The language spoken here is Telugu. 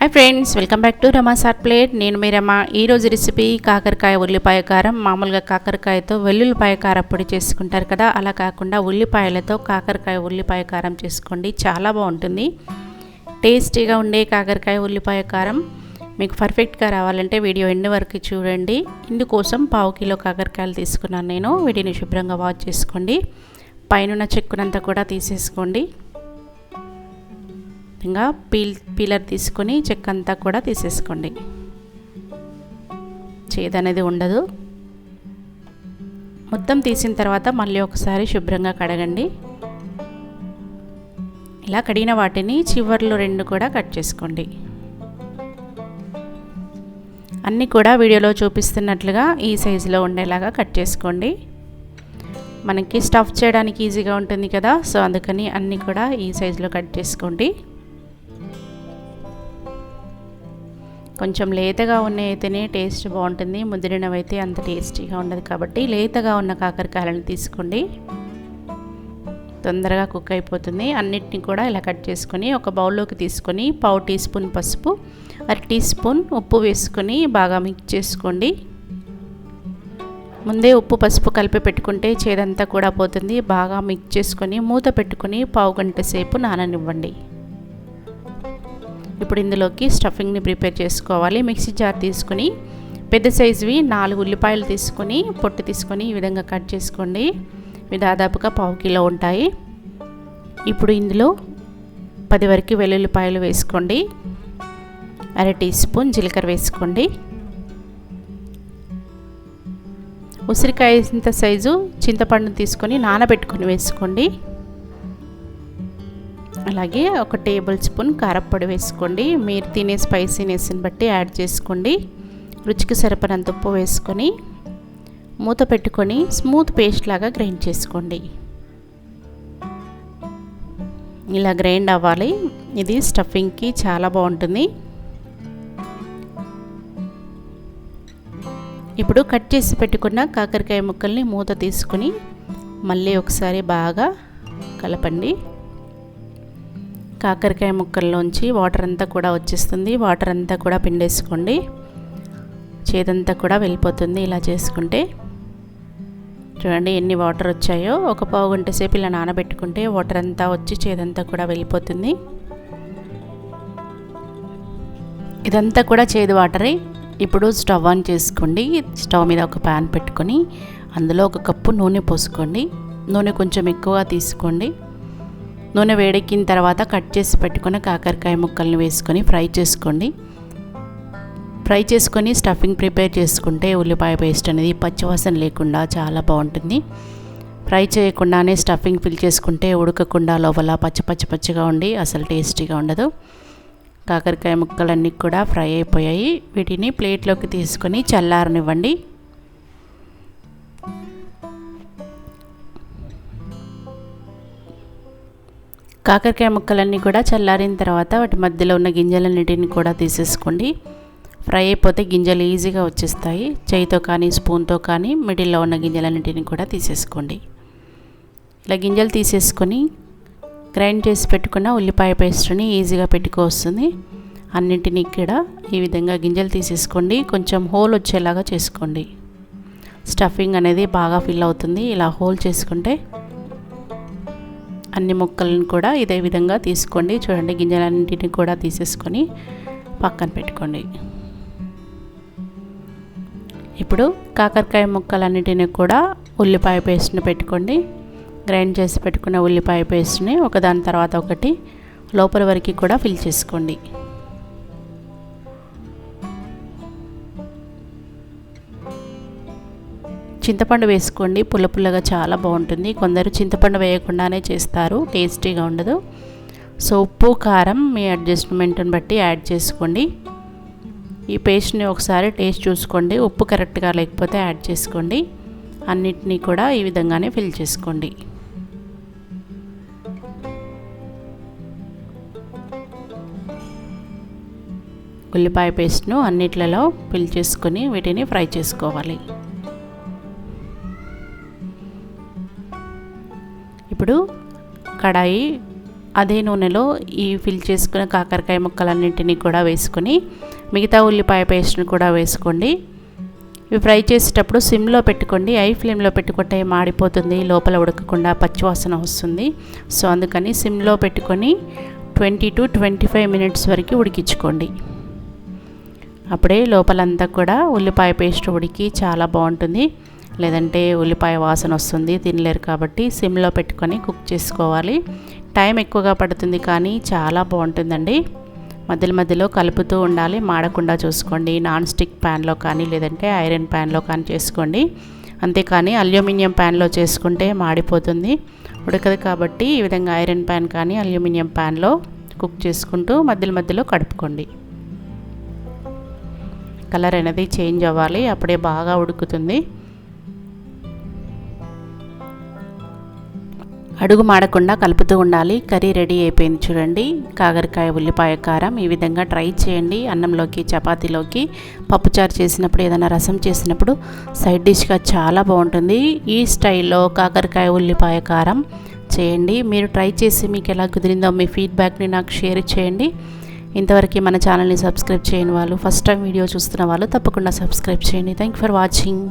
Hi friends, welcome back to Rama's hot plate. నేను మీ రమ. ఈరోజు రెసిపీ కాకరకాయ ఉల్లిపాయ కారం. మామూలుగా కాకరకాయతో వెల్లుల్లిపాయ కారప్పొడి చేసుకుంటారు కదా, అలా కాకుండా ఉల్లిపాయలతో కాకరకాయ ఉల్లిపాయ కారం చేసుకోండి. చాలా బాగుంటుంది. టేస్టీగా ఉండే కాకరకాయ ఉల్లిపాయ కారం మీకు పర్ఫెక్ట్గా రావాలంటే వీడియో ఎండ్ వరకు చూడండి. ఇందుకోసం 1/2 కిలో కాకరకాయలు తీసుకున్నాను నేను. వీటిని శుభ్రంగా వాష్ చేసుకోండి. పైన చెక్కునంతా కూడా తీసేసుకోండి. ఇంకా పీలర్ తీసుకొని చెక్క అంతా కూడా తీసేసుకోండి. చేదు అనేది ఉండదు. మొత్తం తీసిన తర్వాత మళ్ళీ ఒకసారి శుభ్రంగా కడగండి. ఇలా కడిగిన వాటిని చివర్లు 2 కూడా కట్ చేసుకోండి. అన్నీ కూడా వీడియోలో చూపిస్తున్నట్లుగా ఈ సైజులో ఉండేలాగా కట్ చేసుకోండి. మనకి స్టఫ్ చేయడానికి ఈజీగా ఉంటుంది కదా, సో అందుకని అన్నీ కూడా ఈ సైజులో కట్ చేసుకోండి. కొంచెం లేతగా ఉన్నవైతేనే టేస్ట్ బాగుంటుంది, ముదిరినవైతే అంత టేస్టీగా ఉండదు. కాబట్టి లేతగా ఉన్న కాకరకాయలను తీసుకోండి, తొందరగా కుక్ అయిపోతుంది. అన్నిటిని కూడా ఇలా కట్ చేసుకొని ఒక బౌల్లోకి తీసుకొని 1/2 టీ స్పూన్ పసుపు, 1/2 టీ స్పూన్ ఉప్పు వేసుకొని బాగా మిక్స్ చేసుకోండి. ముందే ఉప్పు పసుపు కలిపి పెట్టుకుంటే చేదంతా కూడా పోతుంది. బాగా మిక్స్ చేసుకొని మూత పెట్టుకొని 1/2 గంట సేపు నాననివ్వండి. ఇప్పుడు ఇందులోకి స్టఫింగ్ని ప్రిపేర్ చేసుకోవాలి. మిక్సీ జార్ తీసుకొని పెద్ద సైజువి 4 ఉల్లిపాయలు తీసుకొని పొట్టు తీసుకొని ఈ విధంగా కట్ చేసుకోండి. ఇవి దాదాపుగా 1/2 కిలో ఉంటాయి. ఇప్పుడు ఇందులో 10 వరకు వెల్లుల్లిపాయలు వేసుకోండి. 1/2 టీ స్పూన్ జీలకర్ర వేసుకోండి. ఉసిరికాయ ఇంత సైజు చింతపండును తీసుకొని నానబెట్టుకొని వేసుకోండి. అలాగే 1 టేబుల్ స్పూన్ కారప్పొడి వేసుకోండి. మీరు తినే స్పైసీనెస్ని బట్టి యాడ్ చేసుకోండి. రుచికి సరిపడినంత ఉప్పు వేసుకొని మూత పెట్టుకొని స్మూత్ పేస్ట్ లాగా గ్రైండ్ చేసుకోండి. ఇలా గ్రైండ్ అవ్వాలి. ఇది స్టఫింగ్కి చాలా బాగుంటుంది. ఇప్పుడు కట్ చేసి పెట్టుకున్న కాకరకాయ ముక్కల్ని మూత తీసుకొని మళ్ళీ ఒకసారి బాగా కలపండి. కాకరకాయ ముక్కల్లోంచి వాటర్ అంతా కూడా వచ్చేస్తుంది. వాటర్ అంతా కూడా పిండేసుకోండి. చేదంతా కూడా వెళ్ళిపోతుంది. ఇలా చేసుకుంటే చూడండి ఎన్ని వాటర్ వచ్చాయో. ఒక 1/2 గంట సేపు ఇలా నానబెట్టుకుంటే వాటర్ అంతా వచ్చి చేదంతా కూడా వెళ్ళిపోతుంది. ఇదంతా కూడా చేదు వాటరే. ఇప్పుడు స్టవ్ ఆన్ చేసుకోండి. స్టవ్ మీద ఒక ప్యాన్ పెట్టుకొని అందులో 1 కప్పు నూనె పోసుకోండి. నూనె కొంచెం ఎక్కువగా తీసుకోండి. నూనె వేడెక్కిన తర్వాత కట్ చేసి పెట్టుకున్న కాకరకాయ ముక్కల్ని వేసుకొని ఫ్రై చేసుకోండి. ఫ్రై చేసుకొని స్టఫింగ్ ప్రిపేర్ చేసుకుంటే ఉల్లిపాయ పేస్ట్ అనేది పచ్చివాసన లేకుండా చాలా బాగుంటుంది. ఫ్రై చేయకుండానే స్టఫింగ్ ఫిల్ చేసుకుంటే ఉడకకుండా లోపల పచ్చిగా ఉండి అసలు టేస్టీగా ఉండదు. కాకరకాయ ముక్కలన్నీ కూడా ఫ్రై అయిపోయాయి. వీటిని ప్లేట్లోకి తీసుకొని చల్లారనివ్వండి. కాకరకాయ ముక్కలన్నీ కూడా చల్లారిన తర్వాత వాటి మధ్యలో ఉన్న గింజలన్నిటిని కూడా తీసేసుకోండి. ఫ్రై అయిపోతే గింజలు ఈజీగా వచ్చేస్తాయి. చేయితో కానీ స్పూన్తో కానీ మిడిల్లో ఉన్న గింజలన్నిటిని కూడా తీసేసుకోండి. ఇలా గింజలు తీసేసుకొని గ్రైండ్ చేసి పెట్టుకున్న ఉల్లిపాయ పేస్ట్ని ఈజీగా పెట్టుకోవస్తుంది. అన్నింటినీ కూడా ఈ విధంగా గింజలు తీసేసుకోండి. కొంచెం హోల్ వచ్చేలాగా చేసుకోండి. స్టఫింగ్ అనేది బాగా ఫిల్ అవుతుంది. ఇలా హోల్ చేసుకుంటే అన్ని ముక్కలను కూడా ఇదే విధంగా తీసుకోండి. చూడండి గింజలన్నింటిని కూడా తీసేసుకొని పక్కన పెట్టుకోండి. ఇప్పుడు కాకరకాయ ముక్కలన్నింటినీ కూడా ఉల్లిపాయ పేస్ట్ని పెట్టుకోండి. గ్రైండ్ చేసి పెట్టుకున్న ఉల్లిపాయ పేస్ట్ని ఒకదాని తర్వాత ఒకటి లోపల వరకు కూడా ఫిల్ చేసుకోండి. చింతపండు వేసుకోండి. పుల్లగా చాలా బాగుంటుంది. కొందరు చింతపండు వేయకుండానే చేస్తారు, టేస్టీగా ఉండదు. సో ఉప్పు కారం మీ అడ్జస్ట్మెంట్ని బట్టి యాడ్ చేసుకోండి. ఈ పేస్ట్ని ఒకసారి టేస్ట్ చూసుకోండి. ఉప్పు కరెక్ట్గా లేకపోతే యాడ్ చేసుకోండి. అన్నిటినీ కూడా ఈ విధంగానే ఫిల్ చేసుకోండి. ఉల్లిపాయ పేస్ట్ను అన్నిట్లలో ఫిల్ చేసుకొని వీటిని ఫ్రై చేసుకోవాలి. ఇప్పుడు కడాయి అదే నూనెలో ఈ ఫిల్ చేసుకున్న కాకరకాయ ముక్కలన్నింటినీ కూడా వేసుకొని మిగతా ఉల్లిపాయ పేస్ట్ని కూడా వేసుకోండి. ఇవి ఫ్రై చేసేటప్పుడు సిమ్లో పెట్టుకోండి, హై ఫ్లేమ్లో పెట్టుకుంటే మాడిపోతుంది, లోపల ఉడకకుండా పచ్చివాసన వస్తుంది. సో అందుకని సిమ్లో పెట్టుకొని 20 to 25 మినిట్స్ వరకు ఉడికించుకోండి. అప్పుడే లోపలంతా కూడా ఉల్లిపాయ పేస్ట్ ఉడికి చాలా బాగుంటుంది. లేదంటే ఉల్లిపాయ వాసన వస్తుంది, తినలేరు. కాబట్టి సిమ్లో పెట్టుకొని కుక్ చేసుకోవాలి. టైం ఎక్కువగా పడుతుంది కానీ చాలా బాగుంటుందండి. మధ్యలో మధ్యలో కలుపుతూ ఉండాలి, మాడకుండా చూసుకోండి. నాన్ స్టిక్ ప్యాన్లో కానీ లేదంటే ఐరన్ ప్యాన్లో కానీ చేసుకోండి. అంతేకాని అల్యూమినియం ప్యాన్లో చేసుకుంటే మాడిపోతుంది, ఉడకదు. కాబట్టి ఈ విధంగా ఐరన్ ప్యాన్ కానీ అల్యూమినియం ప్యాన్లో కుక్ చేసుకుంటూ మధ్యలో మధ్యలో కడుపుకోండి. కలర్ అనేది చేంజ్ అవ్వాలి, అప్పుడే బాగా ఉడుకుతుంది. అడుగు మాడకుండా కలుపుతూ ఉండాలి. కర్రీ రెడీ అయిపోయింది చూడండి, కాకరకాయ ఉల్లిపాయ కారం. ఈ విధంగా ట్రై చేయండి. అన్నంలోకి, చపాతీలోకి, పప్పుచారు చేసినప్పుడు, ఏదైనా రసం చేసినప్పుడు సైడ్ డిష్గా చాలా బాగుంటుంది. ఈ స్టైల్లో కాకరకాయ ఉల్లిపాయ కారం చేయండి. మీరు ట్రై చేసి మీకు ఎలా కుదిరిందో మీ ఫీడ్బ్యాక్ని నాకు షేర్ చేయండి. ఇంతవరకు మన ఛానల్ని సబ్స్క్రైబ్ చేయని వాళ్ళు, ఫస్ట్ టైం వీడియో చూస్తున్న వాళ్ళు తప్పకుండా సబ్స్క్రైబ్ చేయండి. Thank you for watching.